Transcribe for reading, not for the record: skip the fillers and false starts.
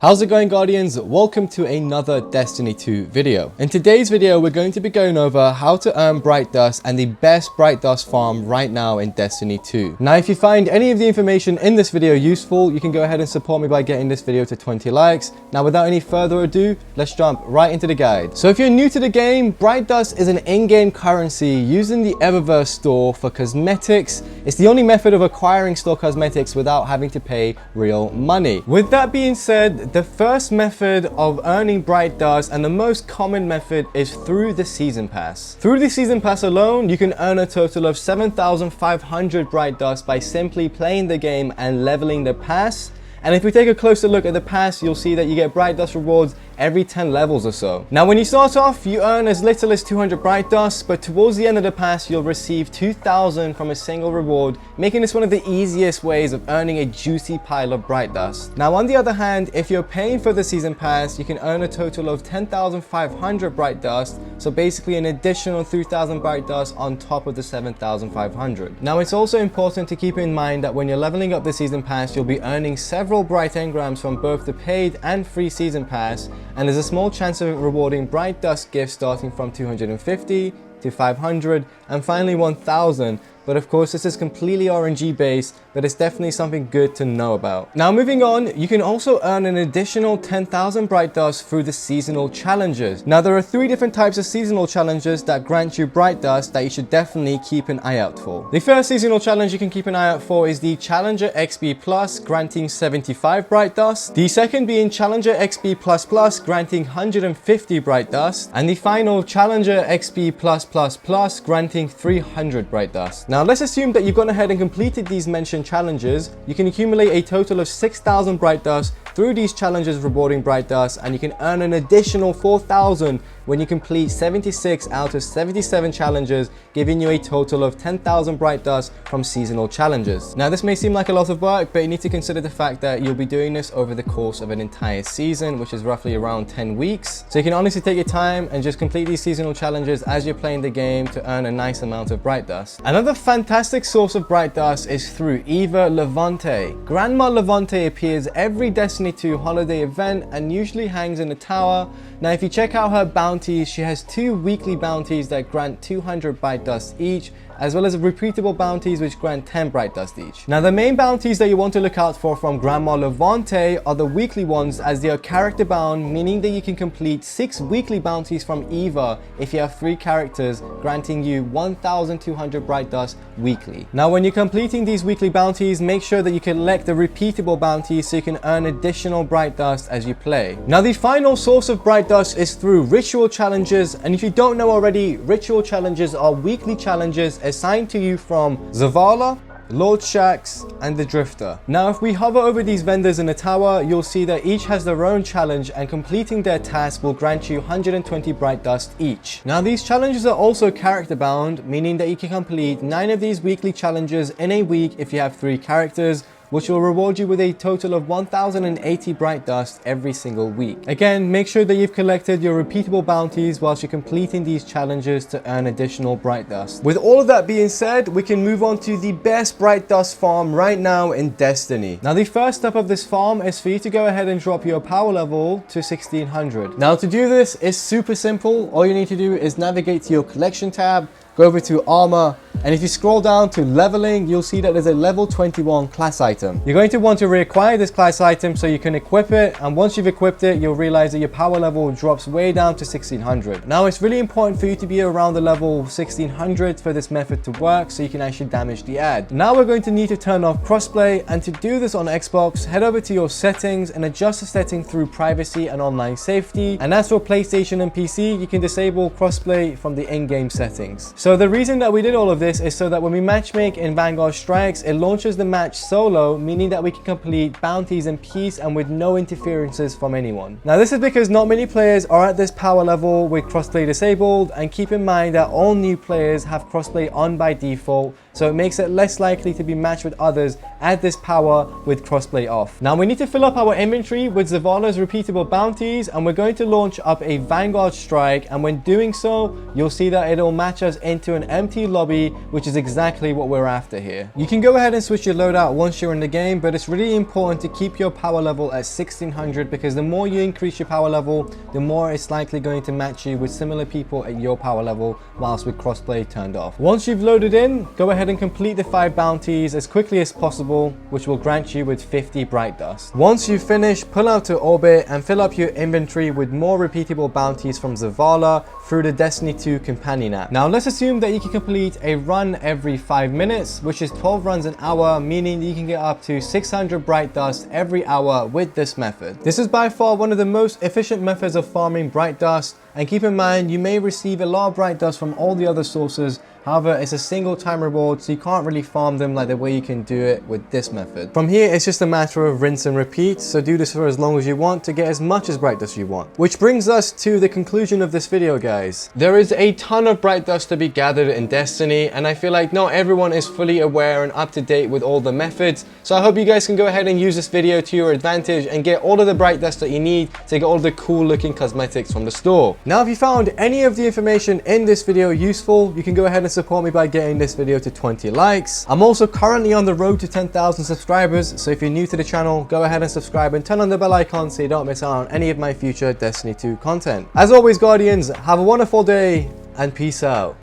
How's it going, Guardians? Welcome to another Destiny 2 video. In today's video, we're going to be going over how to earn Bright Dust and the best Bright Dust farm right now in Destiny 2. Now, if you find any of the information in this video useful, you can go ahead and support me by getting this video to 20 likes. Now, without any further ado, let's jump right into the guide. So if you're new to the game, Bright Dust is an in-game currency used in the Eververse store for cosmetics. It's the only method of acquiring store cosmetics without having to pay real money. With that being said, the first method of earning Bright Dust and the most common method is through the Season Pass. Through the Season Pass alone, you can earn a total of 7,500 Bright Dust by simply playing the game and leveling the pass. And if we take a closer look at the pass, you'll see that you get Bright Dust rewards every 10 levels or so. Now, when you start off, you earn as little as 200 Bright Dust, but towards the end of the pass, you'll receive 2,000 from a single reward, making this one of the easiest ways of earning a juicy pile of Bright Dust. Now, on the other hand, if you're paying for the Season Pass, you can earn a total of 10,500 Bright Dust, so basically an additional 3,000 Bright Dust on top of the 7,500. Now, it's also important to keep in mind that when you're leveling up the Season Pass, you'll be earning several Bright Engrams from both the paid and free Season Pass, and there's a small chance of rewarding Bright Dust gifts starting from 250 to 500 and finally 1,000. But of course, this is completely RNG based, but it's definitely something good to know about. Now, moving on, you can also earn an additional 10,000 Bright Dust through the seasonal challenges. Now, there are 3 different types of seasonal challenges that grant you Bright Dust that you should definitely keep an eye out for. The first seasonal challenge you can keep an eye out for is the Challenger XP Plus, granting 75 Bright Dust. The second being Challenger XP Plus Plus, granting 150 Bright Dust. And the final Challenger XP Plus Plus Plus, granting 300 Bright Dust. Now, let's assume that you've gone ahead and completed these mentioned challenges. You can accumulate a total of 6,000 Bright Dust through these challenges rewarding Bright Dust, and you can earn an additional 4,000 when you complete 76 out of 77 challenges, giving you a total of 10,000 Bright Dust from seasonal challenges. Now, this may seem like a lot of work, but you need to consider the fact that you'll be doing this over the course of an entire season, which is roughly around 10 weeks. So you can honestly take your time and just complete these seasonal challenges as you're playing the game to earn a nice amount of Bright Dust. Another fantastic source of Bright Dust is through Eva Levante. Grandma Levante appears every Destiny 2 holiday event and usually hangs in the tower. Now, if you check out her bounties, she has 2 weekly bounties that grant 200 Bright Dust each, as well as repeatable bounties which grant 10 Bright Dust each. Now, the main bounties that you want to look out for from Grandma Levante are the weekly ones, as they are character bound, meaning that you can complete 6 weekly bounties from Eva if you have 3 characters, granting you 1,200 Bright Dust weekly. Now, when you're completing these weekly bounties, make sure that you collect the repeatable bounties so you can earn additional Bright Dust as you play. Now, the final source of Bright Dust is through ritual challenges, and if you don't know already, ritual challenges are weekly challenges assigned to you from Zavala, Lord Shax, and the Drifter. Now, if we hover over these vendors in the tower, you'll see that each has their own challenge, and completing their task will grant you 120 Bright Dust each. Now, these challenges are also character bound, meaning that you can complete 9 of these weekly challenges in a week if you have 3 characters, which will reward you with a total of 1,080 Bright Dust every single week. Again, make sure that you've collected your repeatable bounties whilst you're completing these challenges to earn additional Bright Dust. With all of that being said, we can move on to the best Bright Dust farm right now in Destiny. Now, the first step of this farm is for you to go ahead and drop your power level to 1,600. Now, to do this is super simple. All you need to do is navigate to your collection tab, go over to armor, and if you scroll down to leveling, you'll see that there's a level 21 class item. You're going to want to reacquire this class item so you can equip it, and once you've equipped it, you'll realize that your power level drops way down to 1,600. Now, it's really important for you to be around the level 1,600 for this method to work so you can actually damage the ad. Now, we're going to need to turn off crossplay, and to do this on Xbox, head over to your settings and adjust the setting through privacy and online safety. And as for PlayStation and PC, you can disable crossplay from the in-game settings. So the reason that we did all of this is so that when we matchmake in Vanguard Strikes, it launches the match solo, meaning that we can complete bounties in peace and with no interferences from anyone. Now, this is because not many players are at this power level with crossplay disabled, and keep in mind that all new players have crossplay on by default, so it makes it less likely to be matched with others at this power with crossplay off. Now we need to fill up our inventory with Zavala's repeatable bounties, and we're going to launch up a Vanguard strike, and when doing so, you'll see that it'll match us into an empty lobby, which is exactly what we're after here. You can go ahead and switch your loadout once you're in the game, but it's really important to keep your power level at 1600, because the more you increase your power level, the more it's likely going to match you with similar people at your power level whilst with crossplay turned off. Once you've loaded in, go ahead and complete the 5 bounties as quickly as possible, which will grant you with 50 bright dust. Once you finish, pull out to orbit and fill up your inventory with more repeatable bounties from Zavala through the Destiny 2 companion app. Now let's assume that you can complete a run every 5 minutes, which is 12 runs an hour, meaning you can get up to 600 bright dust every hour with this method. This is by far one of the most efficient methods of farming bright dust, and keep in mind you may receive a lot of bright dust from all the other sources. However, it's a single time reward, so you can't really farm them like the way you can do it with this method. From here, it's just a matter of rinse and repeat, so do this for as long as you want to get as much as bright dust you want. Which brings us to the conclusion of this video, guys. There is a ton of bright dust to be gathered in Destiny, and I feel like not everyone is fully aware and up to date with all the methods, so I hope you guys can go ahead and use this video to your advantage and get all of the bright dust that you need to get all of the cool looking cosmetics from the store. Now, if you found any of the information in this video useful, you can go ahead and support me by getting this video to 20 likes. I'm also currently on the road to 10,000 subscribers, so if you're new to the channel, go ahead and subscribe and turn on the bell icon so you don't miss out on any of my future Destiny 2 content. As always, Guardians, have a wonderful day and peace out.